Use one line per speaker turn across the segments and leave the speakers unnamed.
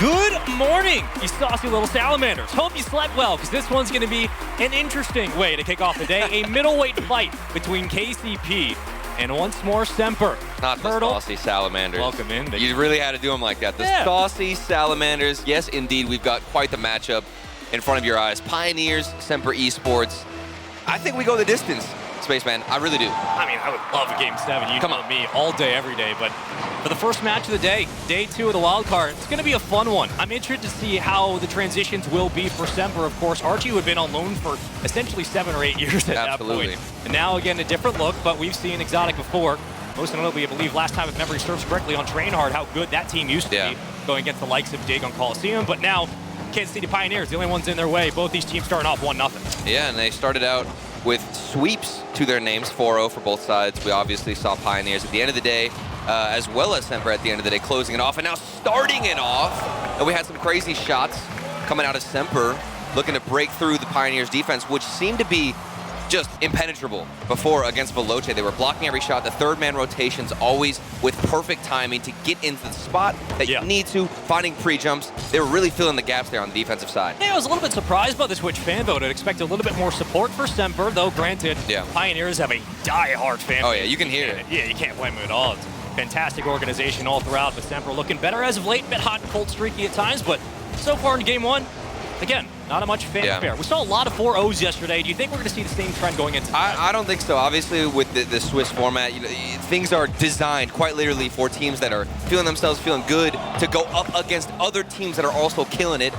Good morning, you saucy little salamanders. Hope you slept well, because this one's going to be an interesting way to kick off the day. A middleweight fight between KCP and once more Semper.
Not the saucy salamanders.
Welcome in.
You really had to do them like that. The saucy salamanders. Yes, indeed, we've got quite the matchup in front of your eyes. Pioneers, Semper Esports. I think we go the distance, Spaceman. I really do.
I mean, I would love a Game 7. You know me all day, every day. But for the first match of the day, day 2 of the wild card, it's going to be a fun one. I'm interested to see how the transitions will be for Semper. Of course, Archie, who had been on loan for essentially 7 or 8 years at that point. And now, again, a different look, but we've seen Exotic before. Most notably, I believe, last time, if memory serves correctly, on Train Hard, how good that team used to be, going against the likes of Dig on Coliseum. But now, Kansas City Pioneers, the only ones in their way. Both these teams starting off 1-0.
Yeah, and they started out with sweeps to their names, 4-0 for both sides. We obviously saw Pioneers at the end of the day, as well as Semper at the end of the day, closing it off, and now starting it off. And we had some crazy shots coming out of Semper, looking to break through the Pioneers' defense, which seemed to be just impenetrable before against Veloce. They were blocking every shot. The third-man rotations always with perfect timing to get into the spot that you need to, finding pre-jumps. They were really filling the gaps there on the defensive side.
Yeah, I was a little bit surprised by the Twitch fan vote. I'd expect a little bit more support for Semper, though granted, Pioneers have a die-hard fan base.
Oh yeah, you can hear it.
Yeah, you can't blame them at all. It's a fantastic organization all throughout, but Semper looking better as of late, a bit hot and cold streaky at times, but so far in Game 1, again, not much fanfare. We saw a lot of 4-0s yesterday. Do you think we're going to see the same trend going into
I don't think so. Obviously, with the Swiss format, things are designed quite literally for teams that are feeling themselves, feeling good, to go up against other teams that are also killing it.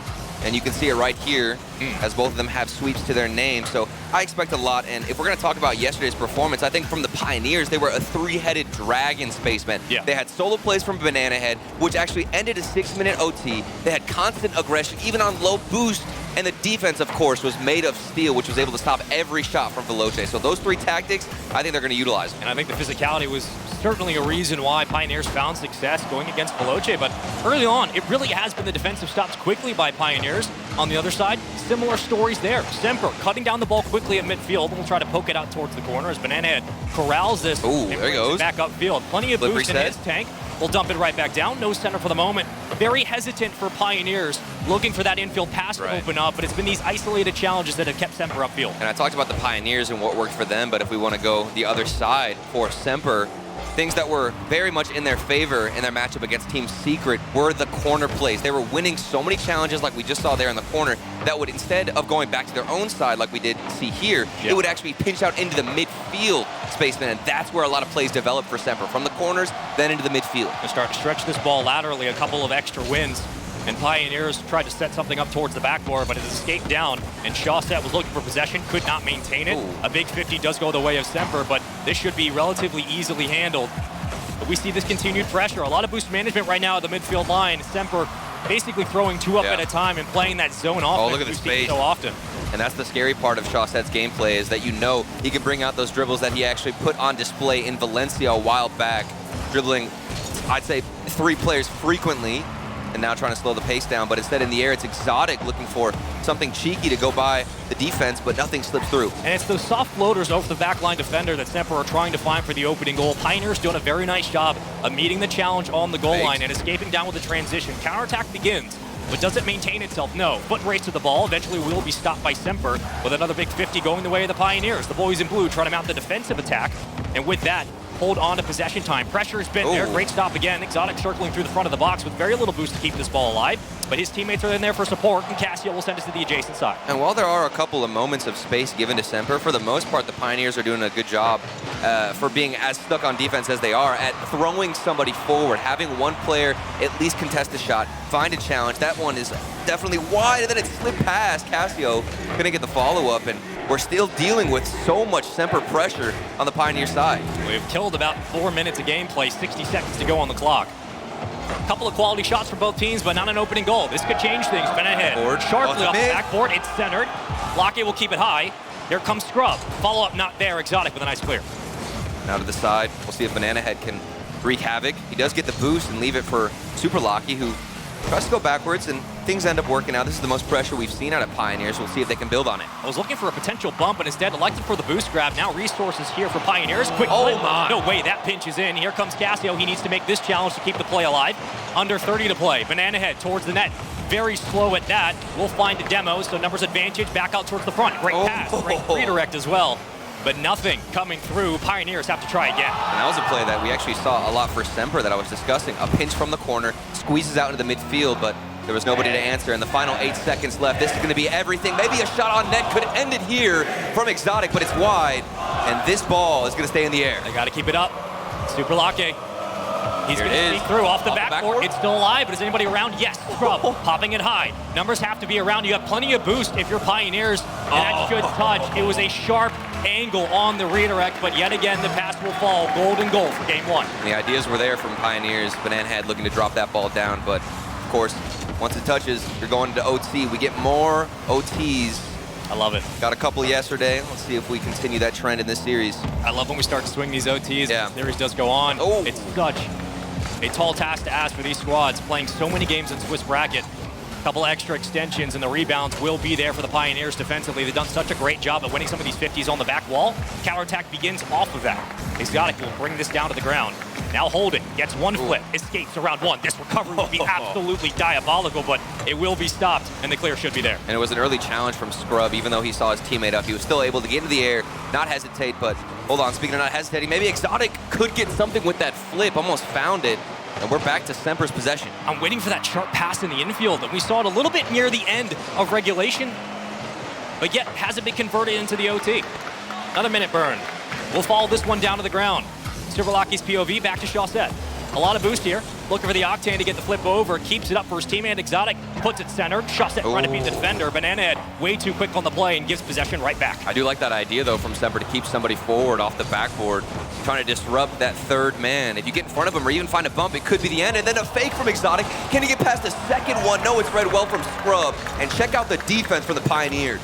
And you can see it right here, as both of them have sweeps to their name. So I expect a lot. And if we're going to talk about yesterday's performance, I think from the Pioneers, they were a 3-headed dragon, Spaceman. They had solo plays from Banana Head, which actually ended a 6-minute OT. They had constant aggression, even on low boost. And the defense, of course, was made of steel, which was able to stop every shot from Veloce. So those 3 tactics, I think they're going to utilize.
And I think the physicality was certainly a reason why Pioneers found success going against Veloce. But early on, it really has been the defensive stops quickly by Pioneers. On the other side, similar stories there. Semper cutting down the ball quickly at midfield. We'll try to poke it out towards the corner as Banana Head corrals this and
there
brings it back upfield. Plenty of boost in his tank. We'll dump it right back down. No center for the moment. Very hesitant for Pioneers, looking for that infield pass to open up, but it's been these isolated challenges that have kept Semper upfield.
And I talked about the Pioneers and what worked for them, but if we want to go the other side for Semper, things that were very much in their favor in their matchup against Team Secret were the corner plays. They were winning so many challenges like we just saw there in the corner that would, instead of going back to their own side like we did see here, it would actually pinch out into the midfield, Spaceman, and that's where a lot of plays developed for Semper, from the corners, then into the midfield.
They start to stretch this ball laterally, a couple of extra wins, and Pioneers tried to set something up towards the backboard, but it escaped down, and Shawset was looking for possession, could not maintain it. A big 50 does go the way of Semper, but this should be relatively easily handled. But we see this continued pressure. A lot of boost management right now at the midfield line. Semper basically throwing 2 up at a time and playing that zone offense.
Oh, look at the space
so often.
And that's the scary part of Shawset's gameplay, is that he can bring out those dribbles that he actually put on display in Valencia a while back, dribbling, I'd say, 3 players frequently, and now trying to slow the pace down. But instead in the air, it's Exotic looking for something cheeky to go by the defense, but nothing slips through.
And it's those soft floaters over the backline defender that Semper are trying to find for the opening goal. Pioneers doing a very nice job of meeting the challenge on the goal line and escaping down with the transition. Counterattack begins, but does it maintain itself? No. Foot race to the ball. Eventually will be stopped by Semper with another big 50 going the way of the Pioneers. The boys in blue trying to mount the defensive attack, and with that, hold on to possession time. Pressure has been there. Great stop again. Exotic circling through the front of the box with very little boost to keep this ball alive. But his teammates are in there for support, and Cassio will send us to the adjacent side.
And while there are a couple of moments of space given to Semper, for the most part, the Pioneers are doing a good job for being as stuck on defense as they are at throwing somebody forward, having one player at least contest a shot, find a challenge. That one is definitely wide, and then it slipped past. Cassio couldn't get the follow-up, and we're still dealing with so much Semper pressure on the Pioneer side.
We've killed about 4 minutes of gameplay, 60 seconds to go on the clock. A couple of quality shots for both teams, but not an opening goal. This could change things. Banana Head sharply off the backboard. It's centered. Lockett will keep it high. Here comes Scrub. Follow-up not there. Exotic with a nice clear.
Now to the side. We'll see if Banana Head can wreak havoc. He does get the boost and leave it for Super Locky, who tries to go backwards, and things end up working out. This is the most pressure we've seen out of Pioneers. We'll see if they can build on it.
I was looking for a potential bump, but instead elected for the boost grab. Now resources here for Pioneers. Quick flip.
My.
No way, that pinch is in. Here comes Cassio. He needs to make this challenge to keep the play alive. Under 30 to play. Banana Head towards the net. Very slow at that. We'll find a demo, so numbers advantage. Back out towards the front. Great pass. Great redirect as well. But nothing coming through. Pioneers have to try again.
And that was a play that we actually saw a lot for SMPR that I was discussing. A pinch from the corner, squeezes out into the midfield, but there was nobody to answer. In the final 8 seconds left, this is going to be everything. Maybe a shot on net could end it here from Exotic, but it's wide. And this ball is going to stay in the air.
They got to keep it up. Super Lake. He's going to sneak through off the backboard. It's still alive, but is anybody around? Yes, Scrub, popping it high. Numbers have to be around. You have plenty of boost if you're Pioneers, and that should touch. It was a sharp angle on the redirect, but yet again, the pass will fall. Golden goal for game one.
The ideas were there from Pioneers. Banana Head looking to drop that ball down, but of course, once it touches, you're going to OT. We get more OTs.
I love it.
Got a couple yesterday. Let's see if we continue that trend in this series.
I love when we start to swing these OTs.
Yeah.
The series does go on.
Oh.
It's such a tall task to ask for these squads, playing so many games in Swiss bracket. A couple extra extensions, and the rebounds will be there for the Pioneers defensively. They've done such a great job at winning some of these 50s on the back wall. Counterattack begins off of that. Exotic will bring this down to the ground. Now Holden gets one flip, escapes around one. This recovery will be absolutely diabolical, but it will be stopped, and the clear should be there.
And it was an early challenge from Scrub. Even though he saw his teammate up, he was still able to get into the air, not hesitate, but hold on, speaking of not hesitating, maybe Exotic could get something with that flip, almost found it. And we're back to SMPR's possession.
I'm waiting for that sharp pass in the infield, and we saw it a little bit near the end of regulation, but yet hasn't been converted into the OT. Another minute burn. We'll follow this one down to the ground. Silverlocky's POV back to Chaussette. A lot of boost here. Looking for the Octane to get the flip over. Keeps it up for his teammate. Exotic puts it centered. Chaussette trying to beat the defender. Banana Head way too quick on the play and gives possession right back.
I do like that idea, though, from SMPR to keep somebody forward off the backboard, trying to disrupt that third man. If you get in front of him or even find a bump, it could be the end. And then a fake from Exotic. Can he get past the second one? No, it's read well from Scrub. And check out the defense for the Pioneers.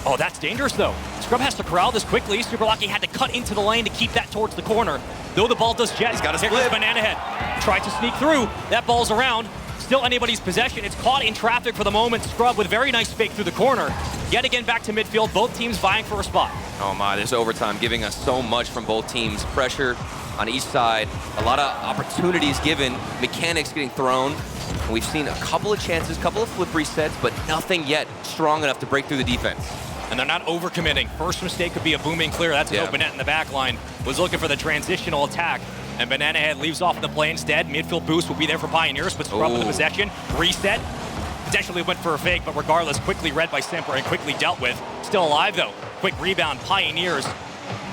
Oh, that's dangerous, though. Scrub has to corral this quickly. Super Lucky had to cut into the lane to keep that towards the corner. Though the ball does jet.
He's got a
Here
split.
comes Banana Head. Tried to sneak through. That ball's around. Still anybody's possession. It's caught in traffic for the moment. Scrub with a very nice fake through the corner. Yet again back to midfield. Both teams vying for a spot.
Oh my, this overtime giving us so much from both teams. Pressure on each side. A lot of opportunities given. Mechanics getting thrown. And we've seen a couple of chances, couple of flip resets, but nothing yet strong enough to break through the defense.
And they're not overcommitting. First mistake could be a booming clear. That's an open net in the back line. Was looking for the transitional attack. And Banana Head leaves off the play instead. Midfield boost will be there for Pioneers, but Scrub with the possession. Reset. Potentially went for a fake, but regardless, quickly read by SMPR and quickly dealt with. Still alive, though. Quick rebound. Pioneers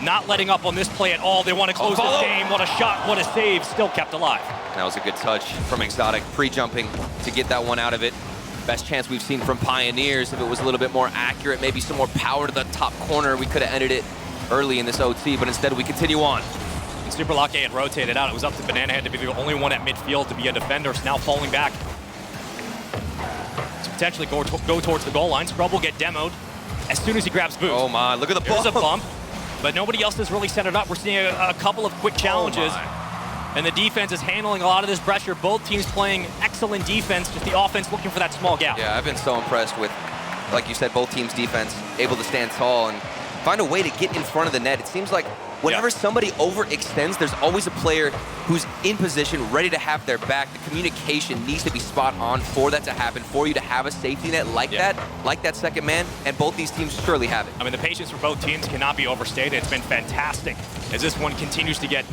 not letting up on this play at all. They want to close this game. What a shot, what a save. Still kept alive.
That was a good touch from Exotic, pre-jumping to get that one out of it. Best chance we've seen from Pioneers. If it was a little bit more accurate, maybe some more power to the top corner, we could have ended it early in this OT, but instead we continue on.
And Super Lake had rotated out. It was up to Banana Head to be the only one at midfield to be a defender. So now falling back to potentially go towards the goal line. Scrub will get demoed as soon as he grabs boost.
Oh my, look at the bump.
There's a bump, but nobody else has really set it up. We're seeing a couple of quick challenges. And the defense is handling a lot of this pressure. Both teams playing excellent defense, just the offense looking for that small gap.
Yeah, I've been so impressed with, like you said, both teams' defense, able to stand tall and find a way to get in front of the net. It seems like whenever somebody overextends, there's always a player who's in position, ready to have their back. The communication needs to be spot on for that to happen, for you to have a safety net like that second man, and both these teams surely have it.
I mean, the patience for both teams cannot be overstated. It's been fantastic as this one continues to get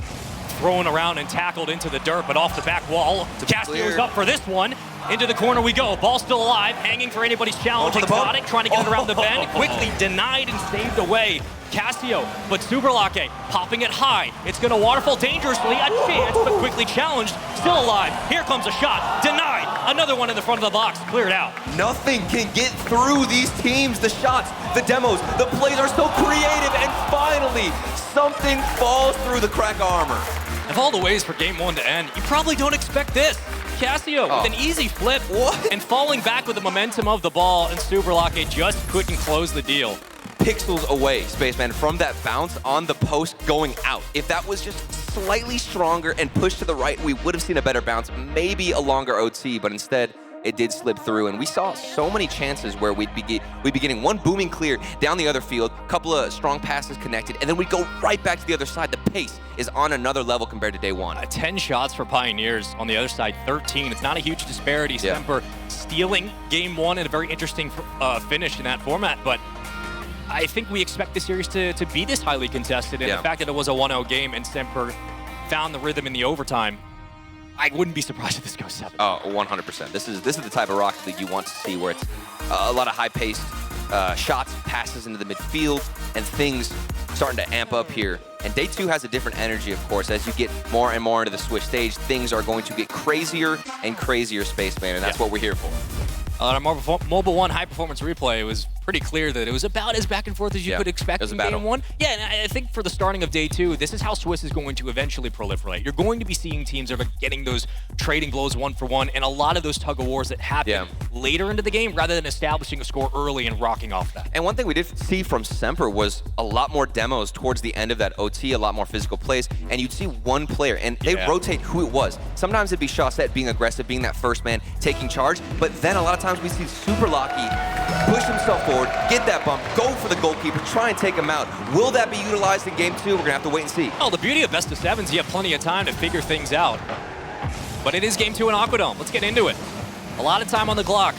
thrown around and tackled into the dirt, but off the back wall. Castillo's up for this one. Into the corner we go. Ball still alive, hanging for anybody's challenge. Exotic trying to get it around the bend. Quickly denied and saved away. Cassio, but Super Lake popping it high. It's going to waterfall dangerously. A chance, but quickly challenged. Still alive. Here comes a shot. Denied. Another one in the front of the box. Cleared out.
Nothing can get through these teams. The shots, the demos, the plays are so creative, and finally, something falls through the crack armor.
Of all the ways for game one to end, you probably don't expect this. Cassio with an easy flip and falling back with the momentum of the ball, and Super Lake just couldn't close the deal.
Pixels away, Spaceman, from that bounce on the post going out. If that was just slightly stronger and pushed to the right, we would have seen a better bounce, maybe a longer OT, but instead, it did slip through. And we saw so many chances where we'd be getting one booming clear down the other field, a couple of strong passes connected, and then we'd go right back to the other side. The pace is on another level compared to day one.
10 shots for Pioneers. On the other side, 13. It's not a huge disparity.
Yeah.
Semper stealing game one in a very interesting finish in that format, but I think we expect the series to be this highly contested, and the fact that it was a 1-0 game and Semper found the rhythm in the overtime, I wouldn't be surprised if this goes 7.
Oh, 100%. This is the type of Rocket League you want to see, where it's a lot of high-paced shots, passes into the midfield, and things starting to amp up here. And day 2 has a different energy, of course. As you get more and more into the Swiss stage, things are going to get crazier and crazier, Spaceman, and that's what we're here for.
On our Mobile 1 high-performance replay, it was pretty clear that it was about as back and forth as you could expect in game 1. Yeah, and I think for the starting of day 2, this is how Swiss is going to eventually proliferate. You're going to be seeing teams that are getting those trading blows 1-for-1, and a lot of those tug-of-wars that happen later into the game rather than establishing a score early and rocking off that.
And one thing we did see from Semper was a lot more demos towards the end of that OT, a lot more physical plays, and you'd see one player, and they'd rotate who it was. Sometimes it'd be Chaussette being aggressive, being that first man, taking charge, but then a lot of times we see Super Lucky push himself forward, get that bump, go for the goalkeeper, try and take him out. Will that be utilized in game 2? We're going to have to wait and see.
Oh, the beauty of best of 7s, you have plenty of time to figure things out. But it is game 2 in Aquadome. Let's get into it. A lot of time on the clock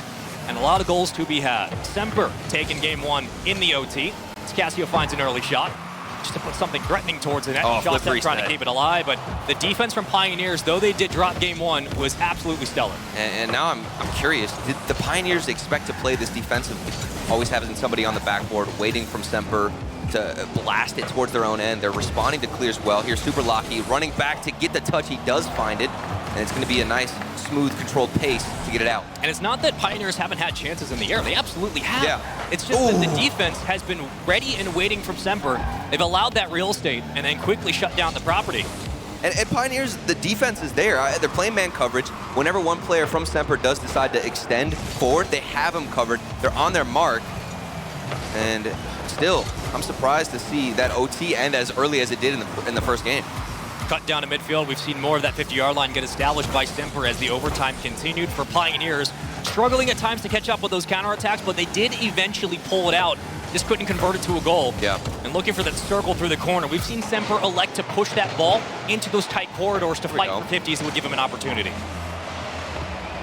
and a lot of goals to be had. Semper taking game 1 in the OT. As Cassio finds an early shot, just to put something threatening towards the net. Shots trying to keep it alive, but the defense from Pioneers, though they did drop game 1, was absolutely stellar.
And now I'm curious, did the Pioneers expect to play this defensively? Always having somebody on the backboard, waiting from Semper to blast it towards their own end. They're responding to clears well. Here's Super Lucky running back to get the touch. He does find it, and it's going to be a nice, smooth, controlled pace to get it out.
And it's not that Pioneers haven't had chances in the air. They absolutely have.
Yeah.
It's just that the defense has been ready and waiting from Semper. They've allowed that real estate and then quickly shut down the property.
And Pioneers, the defense is there. They're playing man coverage. Whenever one player from Semper does decide to extend forward, they have him covered. They're on their mark. And still, I'm surprised to see that OT end as early as it did in the first game.
Cut down to midfield. We've seen more of that 50-yard line get established by Semper as the overtime continued for Pioneers. Struggling at times to catch up with those counterattacks, but they did eventually pull it out. Just couldn't convert it to a goal.
Yeah.
And looking for that circle through the corner. We've seen Semper elect to push that ball into those tight corridors to fight for 50s that would give him an opportunity.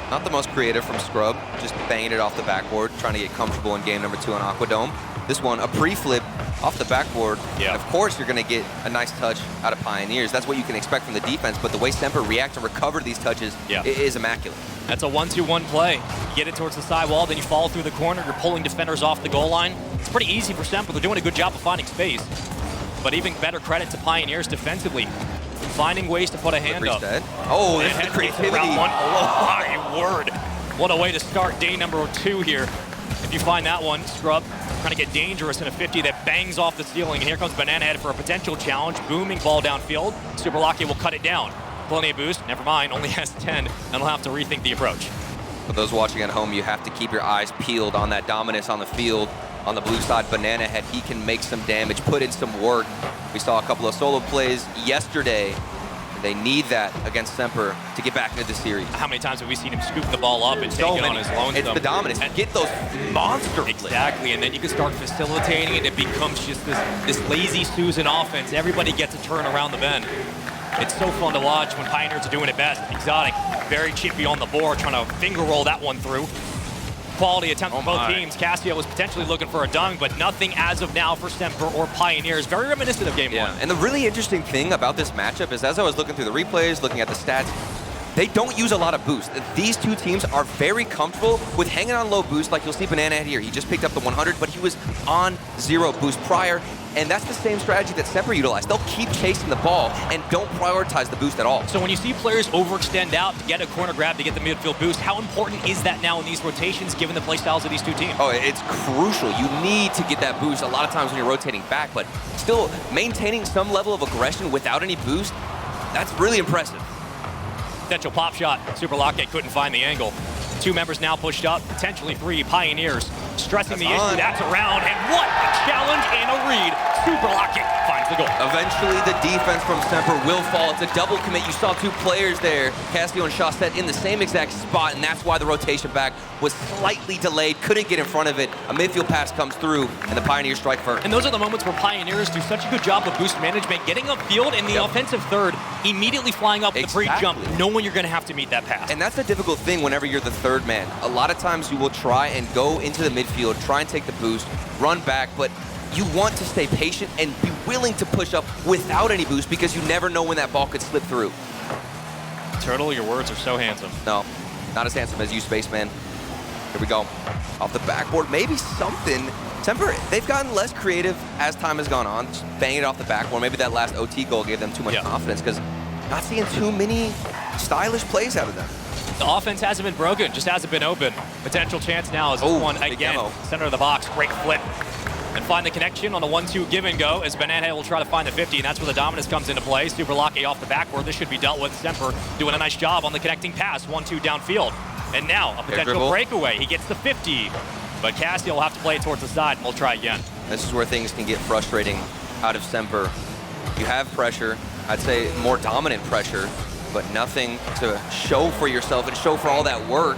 Not the most creative from Scrub, just banging it off the backboard, trying to get comfortable in game number 2 on Aquadome. This one, a pre-flip off the backboard.
Yeah.
And of course, you're going to get a nice touch out of Pioneers. That's what you can expect from the defense, but the way Semper react and recover these touches is immaculate.
That's a 1-2-1 play. You get it towards the sidewall, then you follow through the corner, you're pulling defenders off the goal line. It's pretty easy for Semper. They're doing a good job of finding space. But even better credit to Pioneers defensively, finding ways to put a hand up.
Oh, this is creativity.
Oh, my word. What a way to start day number 2 here. If you find that one, Scrub trying to get dangerous in a 50 that bangs off the ceiling. And here comes Banana Head for a potential challenge. Booming ball downfield. Super Lucky will cut it down. Plenty of boost. Never mind. Only has 10. And he'll have to rethink the approach.
For those watching at home, you have to keep your eyes peeled on that dominance on the field. On the blue side, Banana Head, he can make some damage, put in some work. We saw a couple of solo plays yesterday. They need that against Semper to get back into the series.
How many times have we seen him scoop the ball up and take it on his lonesome?
It's the dominance. And get those monster plays.
Exactly, and then you can start facilitating and it becomes just this lazy Susan offense. Everybody gets a turn around the bend. It's so fun to watch when Pioneers are doing it best. Exotic, very chippy on the board, trying to finger roll that one through. Quality attempt from both teams. Cassio was potentially looking for a dunk, but nothing as of now for Semper or Pioneers. Very reminiscent of game 1.
And the really interesting thing about this matchup is as I was looking through the replays, looking at the stats, they don't use a lot of boost. These two teams are very comfortable with hanging on low boost, like you'll see Banana Head here. He just picked up the 100, but he was on 0 boost prior, and that's the same strategy that Semper utilized. They'll keep chasing the ball and don't prioritize the boost at all.
So when you see players overextend out to get a corner grab to get the midfield boost, how important is that now in these rotations given the play styles of these two teams?
Oh, it's crucial. You need to get that boost a lot of times when you're rotating back, but still maintaining some level of aggression without any boost, that's really impressive.
Potential pop shot. Super Lockett couldn't find the angle. 2 members now pushed up, potentially 3. Pioneers stressing the issue. That's around, and what a challenge and a read. Super Lockett finds the goal.
Eventually, the defense from Semper will fall. It's a double commit. You saw 2 players there, Castillo and Chaussette, in the same exact spot, and that's why the rotation back was slightly delayed, couldn't get in front of it. A midfield pass comes through, and the Pioneers strike first.
And those are the moments where Pioneers do such a good job of boost management, getting upfield, and the offensive third immediately flying up the pre-jump, knowing you're going to have to meet that pass.
And that's the difficult thing whenever you're the third man. A lot of times you will try and go into the midfield, try and take the boost, run back, but you want to stay patient and be willing to push up without any boost because you never know when that ball could slip through.
Turtle, your words are so handsome.
No, not as handsome as you, Spaceman. Here we go. Off the backboard, maybe something. Semper, they've gotten less creative as time has gone on. Just bang it off the backboard. Maybe that last OT goal gave them too much confidence because not seeing too many stylish plays out of them.
The offense hasn't been broken, just hasn't been open. Potential chance now is this one again. Center of the box, great flip. And find the connection on the 1-2 give and go as Banana will try to find the 50, and that's where the dominance comes into play. Super Lucky off the backboard. This should be dealt with. Semper doing a nice job on the connecting pass, 1-2 downfield. And now a potential breakaway. He gets the 50, but Cassie will have to play it towards the side, and we'll try again.
This is where things can get frustrating out of Semper. You have pressure, I'd say more dominant pressure, but nothing to show for yourself and show for all that work.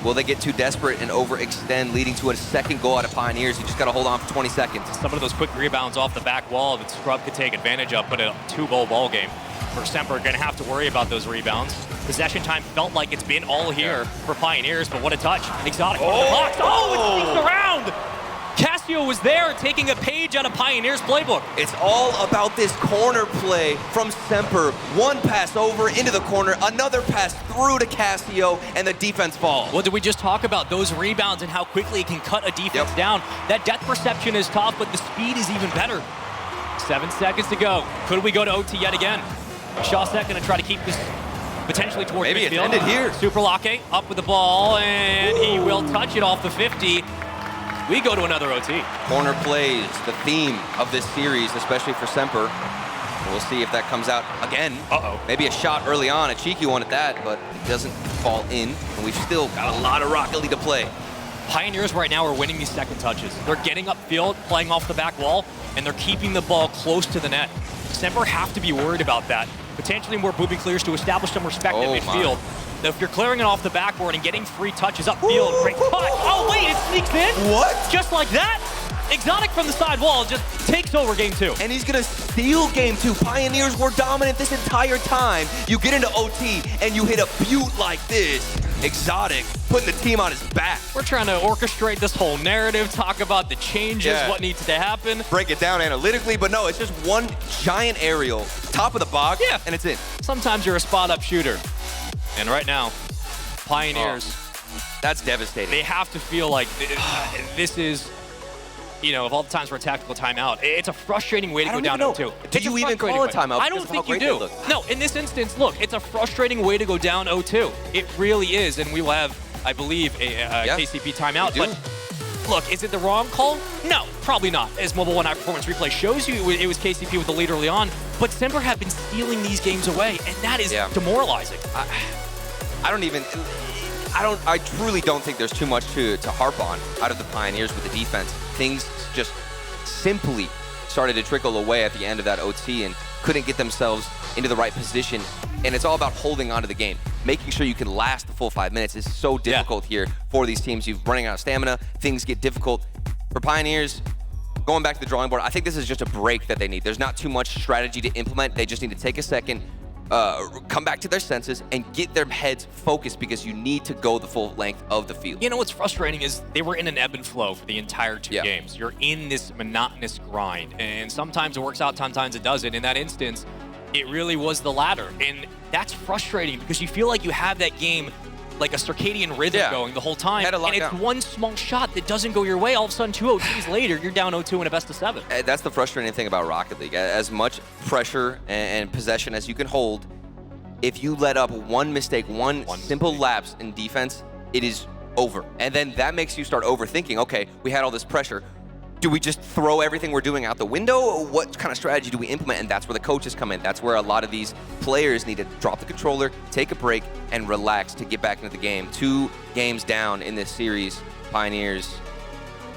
Will they get too desperate and overextend, leading to a second goal out of Pioneers? You just got to hold on for 20 seconds.
Some of those quick rebounds off the back wall that Scrub could take advantage of, but a 2-goal ball game. For Semper, going to have to worry about those rebounds. Possession time felt like it's been all here for Pioneers, but what a touch. Exotic from the box. Oh, it sneaks around! Castillo was there taking a page out of Pioneers' playbook.
It's all about this corner play from Semper. One pass over into the corner, another pass through to Castillo, and the defense falls.
Well, did we just talk about those rebounds and how quickly it can cut a defense down? That depth perception is tough, but the speed is even better. 7 seconds to go. Could we go to OT yet again? Chaussette going to try to keep this potentially towards
midfield.
Maybe
it's ended here.
Super Lake up with the ball, and he will touch it off the 50. We go to another OT.
Corner plays, the theme of this series, especially for Semper. We'll see if that comes out again. Maybe a shot early on, a cheeky one at that, but it doesn't fall in, and we've still got a lot of Rocket League to play.
Pioneers right now are winning these second touches. They're getting upfield, playing off the back wall, and they're keeping the ball close to the net. Semper have to be worried about that. Potentially more booby clears to establish some respect in midfield. Now, if you're clearing it off the backboard and getting free touches upfield, great cut. Oh, wait, it sneaks in?
What?
Just like that? Exotic from the side wall just takes over game 2.
And he's going to steal game 2. Pioneers were dominant this entire time. You get into OT and you hit a butte like this. Exotic putting the team on his back.
We're trying to orchestrate this whole narrative, talk about the changes, what needs to happen.
Break it down analytically, but no, it's just one giant aerial, top of the box, and it's in.
Sometimes you're a spot-up shooter. And right now, Pioneers,
that's devastating.
They have to feel like this is, you know, of all the times for a tactical timeout, it's a frustrating way to go down 0-2.
Do you even call a timeout?
I don't think you do. No, in this instance, look, it's a frustrating way to go down 0-2. It really is, and we will have, I believe, a KCP timeout. But look, is it the wrong call? No, probably not. As Mobile 1 High Performance Replay shows you, it was KCP with the lead early on. But Semper have been stealing these games away, and that is demoralizing.
I truly don't think there's too much to harp on out of the Pioneers with the defense. Things just simply started to trickle away at the end of that OT and couldn't get themselves into the right position. And it's all about holding on to the game. Making sure you can last the full 5 minutes is so difficult here for these teams. You're running out of stamina. Things get difficult. For Pioneers, going back to the drawing board, I think this is just a break that they need. There's not too much strategy to implement. They just need to take a second, come back to their senses, and get their heads focused because you need to go the full length of the field.
You know what's frustrating is they were in an ebb and flow for the entire 2 games. You're in this monotonous grind, and sometimes it works out, sometimes it doesn't. In that instance, it really was the latter, and that's frustrating because you feel like you have that game like a circadian rhythm going the whole time, and it's one small shot that doesn't go your way. All of a sudden, 2 OTs later, you're down 0-2 in a best of 7.
That's the frustrating thing about Rocket League. As much pressure and possession as you can hold, if you let up one mistake, one simple lapse in defense, it is over. And then that makes you start overthinking, okay, we had all this pressure. Do we just throw everything we're doing out the window? What kind of strategy do we implement? And that's where the coaches come in. That's where a lot of these players need to drop the controller, take a break, and relax to get back into the game. 2 games down in this series. Pioneers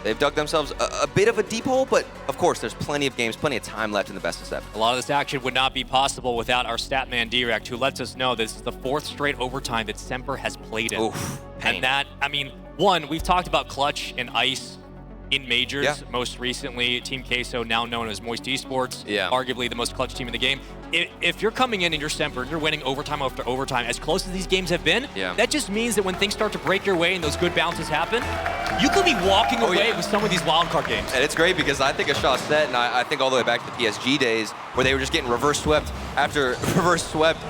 They've dug themselves a bit of a deep hole, but of course, there's plenty of games, plenty of time left in the best of 7.
A lot of this action would not be possible without our statman Direct, who lets us know this is the 4th straight overtime that Semper has played in.
Oof, pain.
And that, I mean, one, we've talked about Clutch and Ice in majors, most recently Team Queso, now known as Moist Esports, arguably the most clutch team in the game. If you're coming in and you're Semper and you're winning overtime after overtime, as close as these games have been, that just means that when things start to break your way and those good bounces happen, you could be walking away with some of these wildcard games.
And it's great because I think of Shawset, and I think all the way back to the PSG days where they were just getting reverse swept after reverse swept.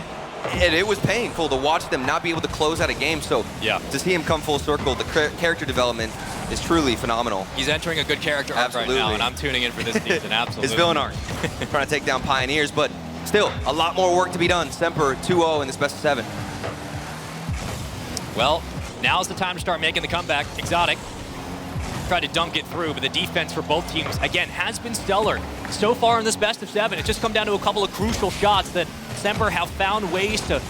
And it was painful to watch them not be able to close out a game. So to see him come full circle, the character development is truly phenomenal.
He's entering a good character arc right now, and I'm tuning in for this season, absolutely.
His villain arc. Trying to take down Pioneers, but still, a lot more work to be done. Semper 2-0 in this best of 7.
Well, now's the time to start making the comeback. Exotic tried to dunk it through, but the defense for both teams, again, has been stellar. So far in this best of 7, it's just come down to a couple of crucial shots that Semper have found ways to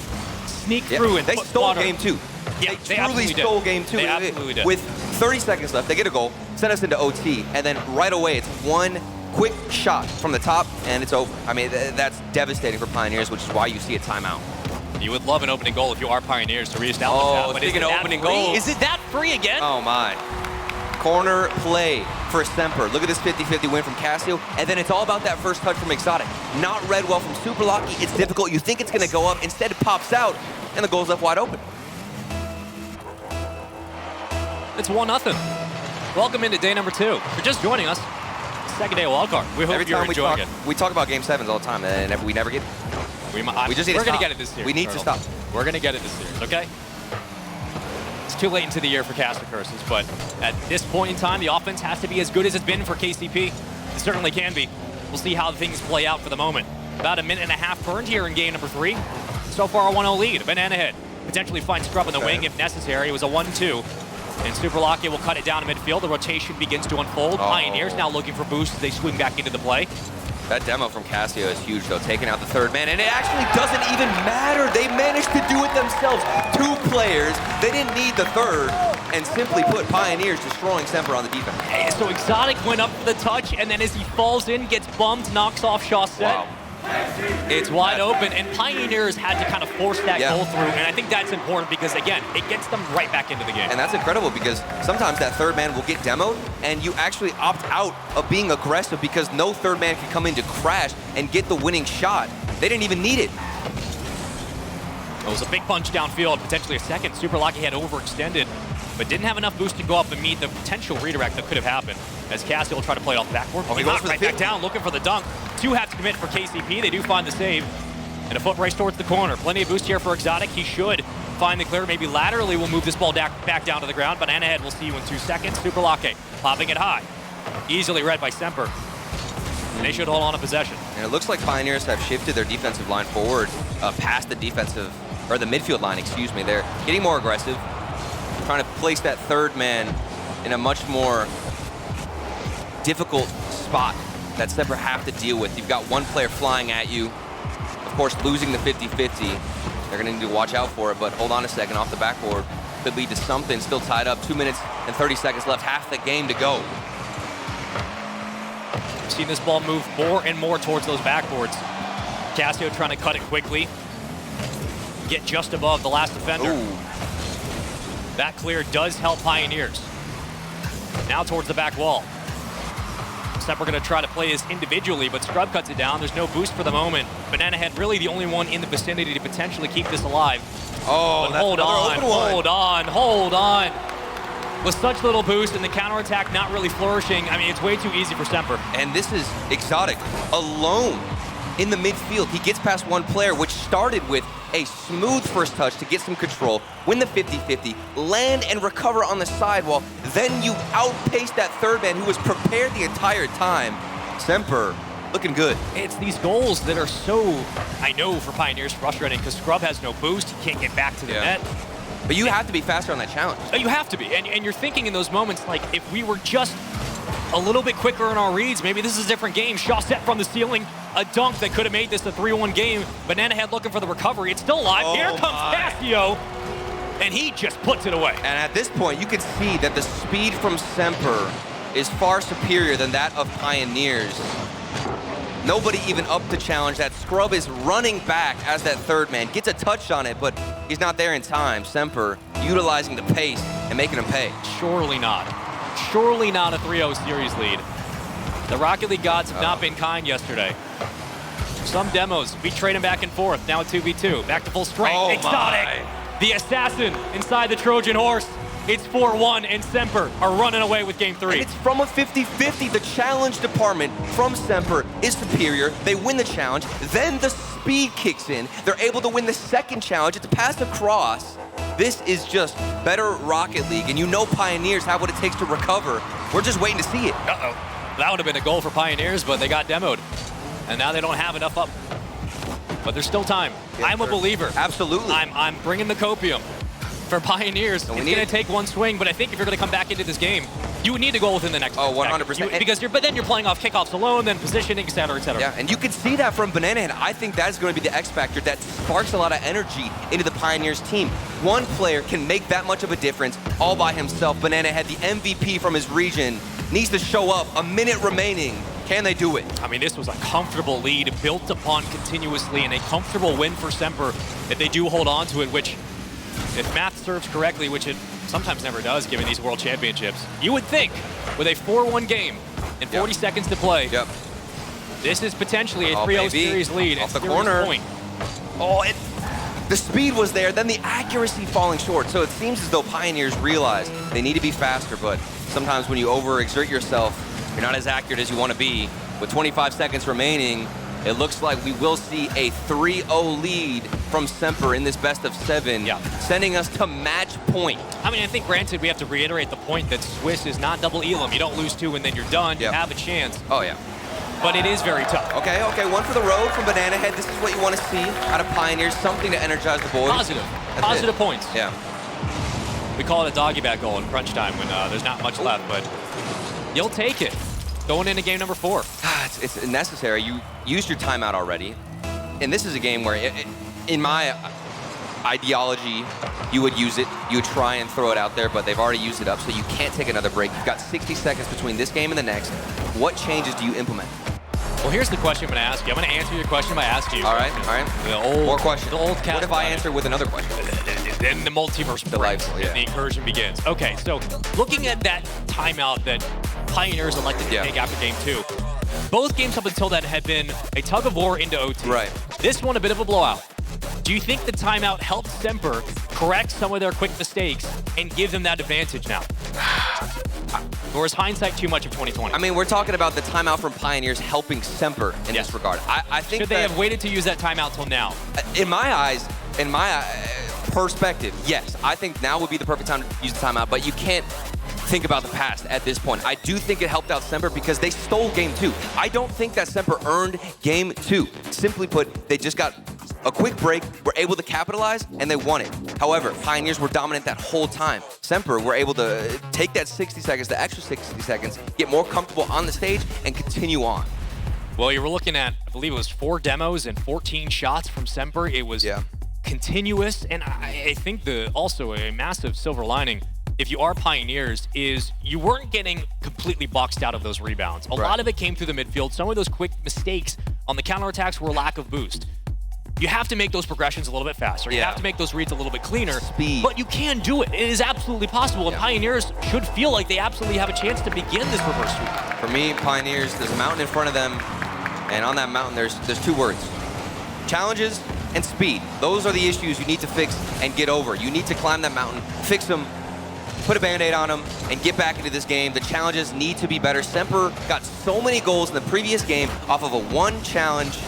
sneak through and
they stole game 2.
Yeah,
they truly stole game 2.
They absolutely did.
With 30 seconds left, they get a goal, send us into OT, and then right away, it's one quick shot from the top, and it's over. I mean, that's devastating for Pioneers, which is why you see a timeout.
You would love an opening goal if you are Pioneers to reestablish that. But
speaking of opening goals.
Is it that free again?
Oh, my. Corner play for Semper. Look at this 50-50 win from Casio, and then it's all about that first touch from Exotic. Not read well from Super Lucky. It's difficult. You think it's going to go up. Instead, it pops out, and the goal's left wide open.
It's 1-0. Welcome into day number 2. If you're just joining us, second day of wildcard. We hope you're enjoying it.
We talk about game 7s all the time, and we never get it.
We're going to get it this year.
We need to stop.
We're going to get it this year, okay? It's too late into the year for Cast of Curses, but at this point in time, the offense has to be as good as it's been for KCP. It certainly can be. We'll see how things play out for the moment. About a minute and a half burned here in game number 3. So far, a 1-0 lead. Banana Head potentially find Scrub in the wing if necessary. It was a 1-2. And Super Lucky will cut it down to midfield. The rotation begins to unfold. Pioneers now looking for boosts as they swing back into the play.
That demo from Casio is huge, though, taking out the third man, and it actually doesn't even matter. They managed to do it themselves. 2 players. They didn't need the third, and simply put, Pioneers destroying Semper on the defense.
Hey, so Exotic went up for the touch, and then as he falls in, gets bumped, knocks off Shawset.
Wow.
It's wide open, and Pioneers had to kind of force that goal through, and I think that's important because, again, it gets them right back into the game.
And that's incredible because sometimes that third man will get demoed, and you actually opt out of being aggressive because no third man can come in to crash and get the winning shot. They didn't even need it.
It was a big punch downfield, potentially a second. Super Lucky had overextended, but didn't have enough boost to go up and meet the potential redirect that could have happened. As Cassie will try to play it off the backboard. He goes right back down, looking for the dunk. 2 have to commit for KCP. They do find the save. And a foot race towards the corner. Plenty of boost here for Exotic. He should find the clear. Maybe laterally will move this ball back down to the ground. Banana Head will see you in 2 seconds. Super Lucky popping it high. Easily read by Semper. And they should hold on to possession.
And it looks like Pioneers have shifted their defensive line forward past the midfield line, excuse me. They're getting more aggressive, trying to place that third man in a much more difficult spot that Semper have to deal with. You've got one player flying at you. Of course, losing the 50-50. They're gonna need to watch out for it, but hold on a second, off the backboard. Could lead to something, still tied up. 2 minutes and 30 seconds left, half the game to go.
We've seen this ball move more and more towards those backboards. Casio trying to cut it quickly. Get just above the last defender.
Ooh.
That clear does help Pioneers. Now towards the back wall. Semper going to try to play this individually, but Scrub cuts it down. There's no boost for the moment. Banana Head really the only one in the vicinity to potentially keep this alive.
Oh,
but hold on. With such little boost and the counterattack not really flourishing, I mean, it's way too easy for Semper.
And this is Exotic alone in the midfield. He gets past one player, which started with a smooth first touch to get some control, win the 50-50, land and recover on the sidewall. Then you outpace that third man who was prepared the entire time. Semper looking good.
It's these goals that are so, I know for Pioneers, frustrating because Scrub has no boost. He can't get back to the net.
But you have to be faster on that challenge.
You have to be. And you're thinking in those moments, like, if we were just a little bit quicker in our reads, maybe this is a different game. Shaw set from the ceiling, a dunk that could have made this a 3-1 game. Banana Head looking for the recovery. It's still alive. Here comes Casio, and he just puts it away.
And at this point, you can see that the speed from Semper is far superior than that of Pioneers. Nobody even up to challenge. That Scrub is running back as that third man. Gets a touch on it, but he's not there in time. Semper utilizing the pace and making him pay.
Surely not. Surely not a 3-0 series lead. The Rocket League gods have not been kind yesterday. Some demos, we trade him back and forth. Now a 2v2. Back to full strength.
Oh
Exotic.
my.
The assassin inside the Trojan horse. It's 4-1, and Semper are running away with game 3.
And it's from a 50-50. The challenge department from Semper is superior. They win the challenge. Then the speed kicks in. They're able to win the second challenge. It's a pass across. This is just better Rocket League, and you know Pioneers have what it takes to recover. We're just waiting to see it.
Uh-oh. That would have been a goal for Pioneers, but they got demoed. And now they don't have enough up. But there's still time.
Yeah,
I'm a believer.
Absolutely.
I'm bringing the copium. For Pioneers, it's going to take one swing, but I think if you're going to come back into this game, you would need to go within the next
100%.
Because but then you're playing off kickoffs alone, then positioning, et cetera, et cetera.
Yeah, and you can see that from Banana Head. I think that's going to be the X factor that sparks a lot of energy into the Pioneers team. One player can make that much of a difference all by himself. Banana Head, the MVP from his region, needs to show up. A minute remaining. Can they do it?
I mean, this was a comfortable lead built upon continuously, and a comfortable win for Semper if they do hold on to it, which, if math serves correctly, which it sometimes never does given these World Championships, you would think with a 4-1 game and 40 seconds to play, this is potentially a 3-0 series lead.
Off the corner.
Point.
Oh, the speed was there, then the accuracy falling short. So it seems as though Pioneers realize they need to be faster, but sometimes when you overexert yourself, you're not as accurate as you want to be. With 25 seconds remaining, it looks like we will see a 3-0 lead from Semper in this best of 7, sending us to match point.
I mean, I think, granted, we have to reiterate the point that Swiss is not double elim. You don't lose 2 and then you're done. You have a chance.
Oh, yeah.
But it is very tough.
Okay, one for the road from Banana Head. This is what you want to see out of Pioneers. Something to energize the boys.
Positive points.
Yeah.
We call it a doggy bag goal in crunch time when there's not much left, but you'll take it. Going into game number 4.
It's necessary. You used your timeout already. And this is a game where, in my ideology, you would use it. You would try and throw it out there, but they've already used it up, so you can't take another break. You've got 60 seconds between this game and the next. What changes do you implement?
Well, here's the question I'm going to ask you. I'm going to answer your question by asking you.
All right. More questions.
The old cat.
What if I answer with another question?
Then the multiverse breaks and the incursion begins. Okay, so looking at that timeout that Pioneers elected to take after game 2, both games up until then had been a tug of war into OT.
Right.
This one a bit of a blowout. Do you think the timeout helped Semper correct some of their quick mistakes and give them that advantage now? Or is hindsight too much of 2020?
I mean, we're talking about the timeout from Pioneers helping Semper in this regard. I think
should they have waited to use that timeout till now?
In my eyes, in my perspective, yes. I think now would be the perfect time to use the timeout, but you can't think about the past at this point. I do think it helped out Semper because they stole game 2. I don't think that Semper earned game 2. Simply put, they just got a quick break, were able to capitalize, and they won it. However, Pioneers were dominant that whole time. Semper were able to take that 60 seconds, the extra 60 seconds, get more comfortable on the stage, and continue on.
Well, you were looking at, I believe it was 4 demos and 14 shots from Semper. It was continuous, and I think also a massive silver lining, if you are Pioneers, is you weren't getting completely boxed out of those rebounds. A lot of it came through the midfield. Some of those quick mistakes on the counterattacks were lack of boost. You have to make those progressions a little bit faster. You have to make those reads a little bit cleaner.
Speed.
But you can do it. It is absolutely possible. And Pioneers should feel like they absolutely have a chance to begin this reverse sweep.
For me, Pioneers, there's a mountain in front of them. And on that mountain, there's 2 words. Challenges and speed. Those are the issues you need to fix and get over. You need to climb that mountain, fix them, put a Band-Aid on them, and get back into this game. The challenges need to be better. Semper got so many goals in the previous game off of a 1 challenge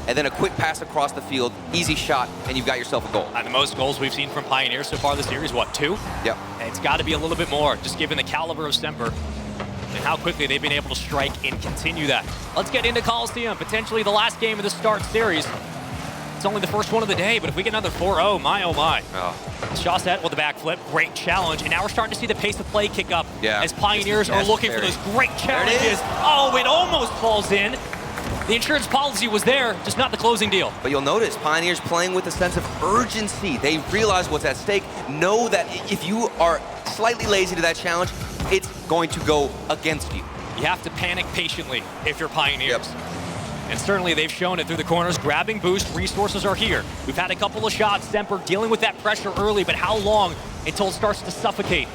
and then a quick pass across the field, easy shot, and you've got yourself a goal.
And the most goals we've seen from Pioneers so far this series, what, 2?
Yep.
It's got to be a little bit more, just given the caliber of Semper and how quickly they've been able to strike and continue that. Let's get into Coliseum, potentially the last game of the start series. It's only the first one of the day, but if we get another 4-0, my oh my. Shawset with the backflip, great challenge, and now we're starting to see the pace of play kick up as Pioneers are looking for those great challenges. Oh, it almost falls in. The insurance policy was there, just not the closing deal.
But you'll notice Pioneers playing with a sense of urgency. They realize what's at stake, know that if you are slightly lazy to that challenge, it's going to go against you.
You have to panic patiently if you're Pioneers.
Yep.
And certainly they've shown it through the corners. Grabbing boost, resources are here. We've had a couple of shots. Semper dealing with that pressure early, but how long until it starts to suffocate?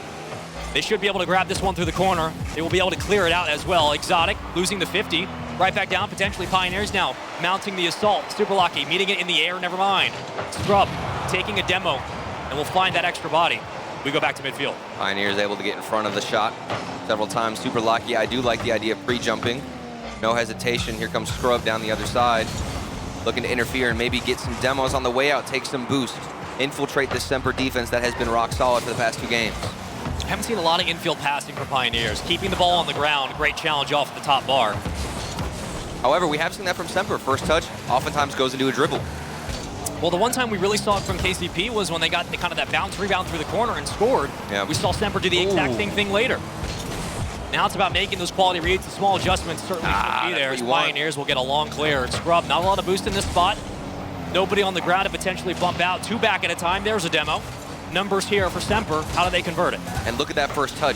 They should be able to grab this one through the corner. They will be able to clear it out as well. Exotic losing the 50. Right back down, potentially Pioneers now mounting the assault. Super Lucky meeting it in the air, never mind. Scrub taking a demo, and we'll find that extra body. We go back to midfield.
Pioneers able to get in front of the shot several times. Super Lucky. I do like the idea of pre-jumping. No hesitation. Here comes Scrub down the other side. Looking to interfere and maybe get some demos on the way out, take some boost. Infiltrate the Semper defense that has been rock solid for the past 2 games.
I haven't seen a lot of infield passing for Pioneers. Keeping the ball on the ground, great challenge off the top bar.
However, we have seen that from Semper. First touch oftentimes goes into a dribble.
Well, the one time we really saw it from KCP was when they got kind of that bounce rebound through the corner and scored.
Yeah.
We saw Semper do the exact same thing later. Now it's about making those quality reads. The small adjustments certainly should be there. As Pioneers will get a long clear. Scrub, not a lot of boost in this spot. Nobody on the ground to potentially bump out. 2 back at a time. There's a demo. Numbers here for Semper. How do they convert it?
And look at that first touch.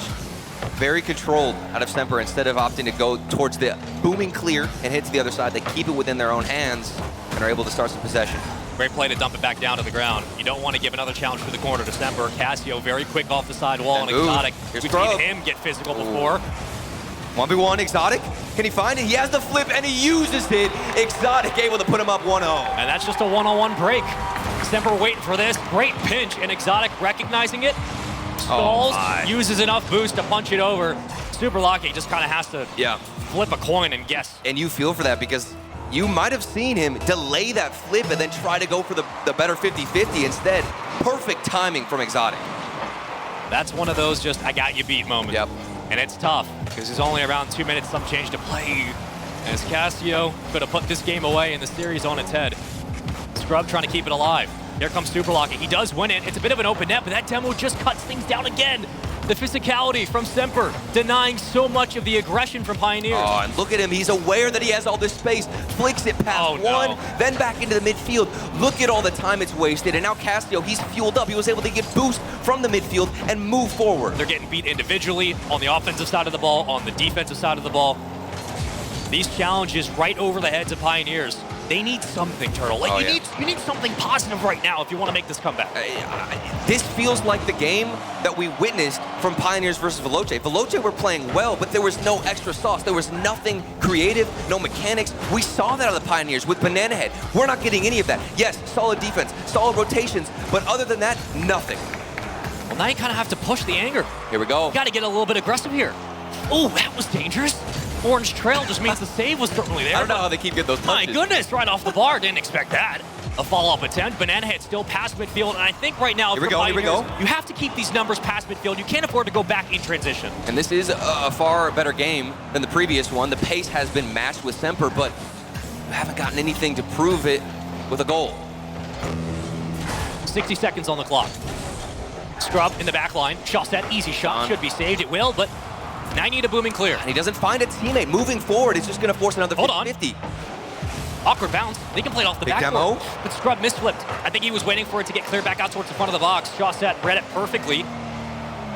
Very controlled out of Semper. Instead of opting to go towards the booming clear and hit to the other side, they keep it within their own hands and are able to start some possession.
Great play to dump it back down to the ground. You don't want to give another challenge to the corner to Semper. Cassio very quick off the side wall, and Exotic. We've seen him get physical before.
1v1 Exotic. Can he find it? He has the flip and he uses it. Exotic able to put him up 1-0.
And that's just a one-on-one break. Semper waiting for this. Great pinch, and Exotic recognizing it. Stalls, uses enough boost to punch it over. Super Lucky just kind of has to flip a coin and guess.
And you feel for that because you might have seen him delay that flip and then try to go for the better 50-50 instead. Perfect timing from Exotic.
That's one of those just I got you beat moments.
Yep.
And it's tough because there's only around 2 minutes some change to play. As Cassio could have put this game away and the series on its head. Scrub trying to keep it alive. Here comes Super Lucky. He does win it. It's a bit of an open net, but that demo just cuts things down again. The physicality from Semper, denying so much of the aggression from Pioneers.
Oh, and look at him. He's aware that he has all this space. Flicks it past one, then back into the midfield. Look at all the time it's wasted. And now Cassio, he's fueled up. He was able to get boost from the midfield and move forward.
They're getting beat individually on the offensive side of the ball, on the defensive side of the ball. These challenges right over the heads of Pioneers. They need something, Turtle. Like you need something positive right now if you want to make this comeback.
This feels like the game that we witnessed from Pioneers versus Veloce. Veloce were playing well, but there was no extra sauce. There was nothing creative, no mechanics. We saw that out of the Pioneers with Banana Head. We're not getting any of that. Yes, solid defense, solid rotations, but other than that, nothing.
Well, now you kind of have to push the anger.
Here we go.
You got to get a little bit aggressive here. Oh, that was dangerous. Orange trail just means the save was certainly there.
I don't know how they keep getting those punches.
My goodness, right off the bar. Didn't expect that. A follow-up attempt. Banana Head still past midfield, and I think right now,
here we go.
You have to keep these numbers past midfield. You can't afford to go back in transition.
And this is a far better game than the previous one. The pace has been matched with Semper, but we haven't gotten anything to prove it with a goal.
60 seconds on the clock. Scrub in the back line. Shot set, easy shot. Should be saved. It will, but now you need a booming clear.
And he doesn't find a teammate. Moving forward, it's just going to force another 50-50.
Awkward bounce. They can play it off the backboard. But Scrub misflipped. I think he was waiting for it to get cleared back out towards the front of the box. Shot set, read it perfectly.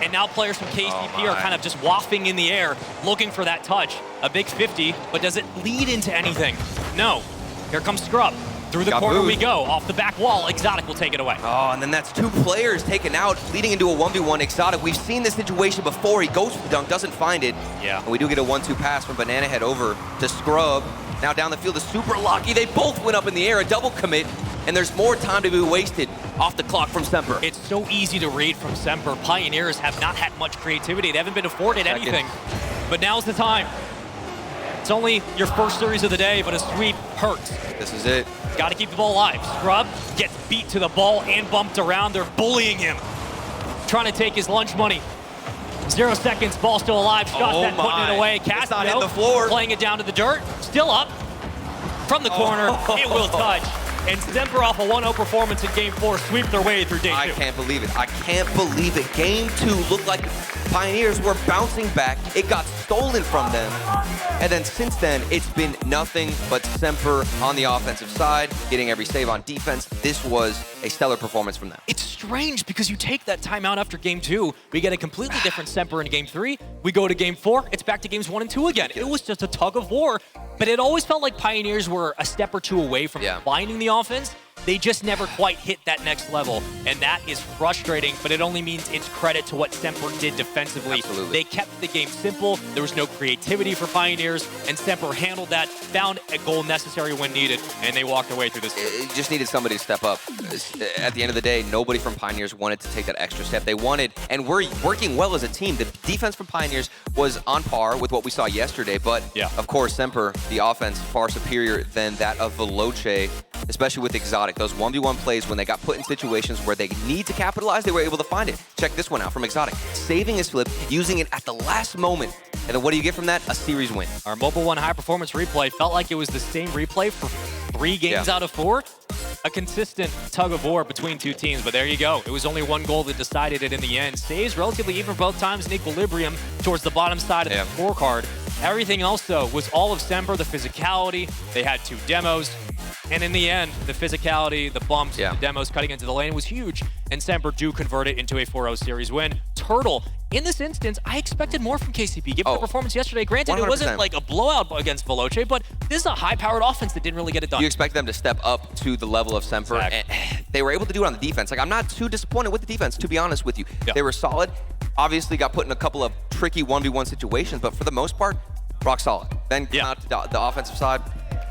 And now players from KCP are kind of just wafting in the air, looking for that touch. A big 50, but does it lead into anything? No. Here comes Scrub. Through the corner we go. Off the back wall, Exotic will take it away.
Oh, and then that's 2 players taken out, leading into a 1v1 Exotic. We've seen this situation before. He goes for the dunk, doesn't find it.
Yeah.
And we do get a 1-2 pass from Banana Head over to Scrub. Now down the field is Super Lucky. They both went up in the air, a double commit, and there's more time to be wasted off the clock from Semper.
It's so easy to read from Semper. Pioneers have not had much creativity. They haven't been afforded anything. But now's the time. It's only your first series of the day, but a sweep hurts.
This is it.
Got to keep the ball alive. Scrub gets beat to the ball and bumped around. They're bullying him. Trying to take his lunch money. 0 seconds, ball still alive. Shot set, putting it away. Cassio
not hit the floor.
Playing it down to the dirt. Still up. From the corner, it will touch. and SMPR off a 1-0 performance in Game 4 sweep their way through Day 2.
I can't believe it. I can't believe it. Game 2 looked like Pioneers were bouncing back. It got stolen from them. And then since then, it's been nothing but SMPR on the offensive side, getting every save on defense. This was a stellar performance from them.
It's strange because you take that timeout after Game 2, we get a completely different SMPR in Game 3. We go to Game 4, it's back to Games 1 and 2 again. It was just a tug of war, but it always felt like Pioneers were a step or two away from finding the offense. They just never quite hit that next level, and that is frustrating, but it only means it's credit to what SMPR did defensively.
Absolutely.
They kept the game simple, there was no creativity for Pioneers, and SMPR handled that, found a goal necessary when needed, and they walked away through this.
It just needed somebody to step up. At the end of the day, nobody from Pioneers wanted to take that extra step. They wanted, and we're working well as a team. The defense from Pioneers was on par with what we saw yesterday, but of course, SMPR, the offense, far superior than that of Veloce, especially with Exotic. Those 1v1 plays, when they got put in situations where they need to capitalize, they were able to find it. Check this one out from Exotic. Saving his flip, using it at the last moment. And then what do you get from that? A series win.
Our Mobile One high performance replay felt like it was the same replay for 3 games out of 4. A consistent tug of war between two teams, but there you go. It was only 1 goal that decided it in the end. Saves relatively even both times in equilibrium towards the bottom side of the scorecard. Everything else, though, was all of SMPR, the physicality. They had 2 demos. And in the end, the physicality, the bumps, the demos cutting into the lane was huge. And SMPR do convert it into a 4-0 series win. Turtle, in this instance, I expected more from KCP, given the performance yesterday. Granted,
100%.
It wasn't like a blowout against Veloce, but this is a high-powered offense that didn't really get it done.
You expect them to step up to the level of SMPR, and they were able to do it on the defense. Like, I'm not too disappointed with the defense, to be honest with you. They were solid. Obviously, got put in a couple of tricky 1v1 situations, but for the most part, rock solid. Then come out to the offensive side,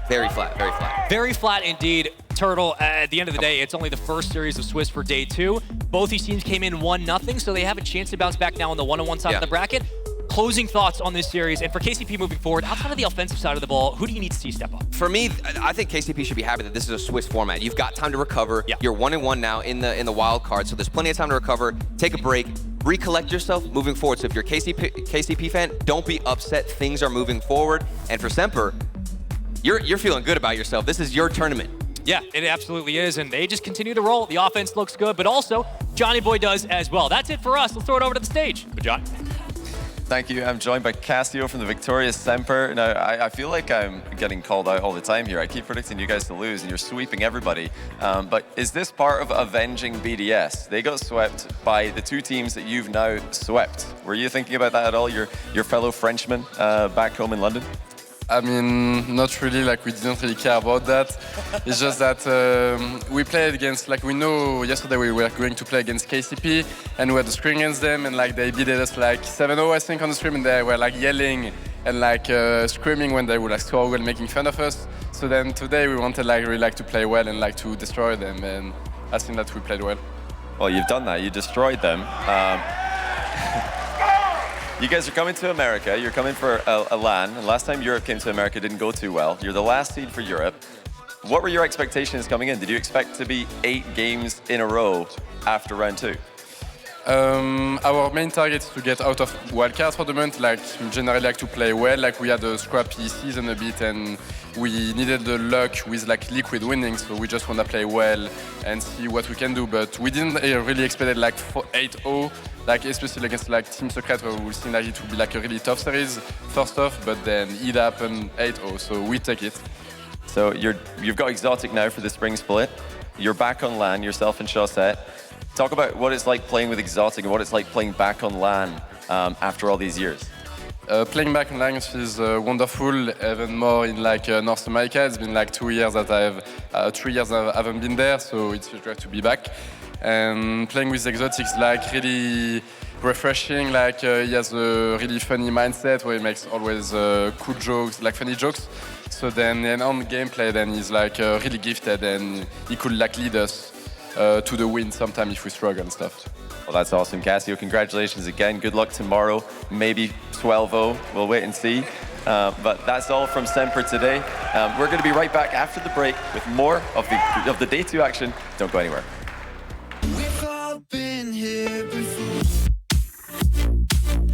very flat, very flat.
Very flat indeed. Turtle, at the end of the day, it's only the first series of Swiss for Day 2. Both these teams came in 1-0, so they have a chance to bounce back now on the 1-on-1 side of the bracket. Closing thoughts on this series, and for KCP moving forward, outside of the offensive side of the ball, who do you need to see step up?
For me, I think KCP should be happy that this is a Swiss format. You've got time to recover. You're 1-1 now in the wild card, so there's plenty of time to recover, take a break, recollect yourself moving forward. So if you're a KCP fan, don't be upset. Things are moving forward. And for SMPR, you're feeling good about yourself. This is your tournament.
Yeah, it absolutely is, and they just continue to roll. The offense looks good, but also Johnny Boy does as well. That's it for us. Let's throw it over to the stage. Good job.
Thank you. I'm joined by Cassio from the victorious SMPR. Now, I feel like I'm getting called out all the time here. I keep predicting you guys to lose, and you're sweeping everybody. But is this part of avenging BDS? They got swept by the 2 teams that you've now swept. Were you thinking about that at all, your fellow Frenchmen back home in London?
I mean, not really, like we didn't really care about that. It's just that we played against, like we know yesterday we were going to play against KCP and we had the screen against them and like they beat us like 7-0 I think on the stream and they were like yelling and like screaming when they would like score well, making fun of us. So then today we wanted like really like to play well and like to destroy them and I think that we played well.
Well, you've done that, you destroyed them. You guys are coming to America, you're coming for a LAN, and last time Europe came to America didn't go too well. You're the last seed for Europe. What were your expectations coming in? Did you expect to be 8 games in a row after round 2?
Our main target is to get out of wildcard tournament, like generally like to play well, like we had a scrappy season a bit and we needed the luck with like liquid winning, so we just want to play well and see what we can do, but we didn't really expect it like 8-0, like especially against like Team Secret where we think like it would be like a really tough series first off, but then it happened 8-0, so we take it.
So you've got Exotic now for the spring split. You're back on LAN, yourself and Chaussette. Talk about what it's like playing with Exotic and what it's like playing back on LAN after all these years.
Playing back on LAN is wonderful, even more in like North America. It's been like 2 years that 3 years I haven't been there, so it's great to be back. And playing with Exotic is like really refreshing. Like he has a really funny mindset where he makes always cool jokes, like funny jokes. So then and on gameplay, then he's like really gifted and he could like lead us to the win sometime if we struggle and stuff.
Well, that's awesome, Cassio. Congratulations again. Good luck tomorrow. Maybe 12-0. We'll wait and see. But that's all from SMPR today. We're going to be right back after the break with more of the Day 2 action. Don't go anywhere.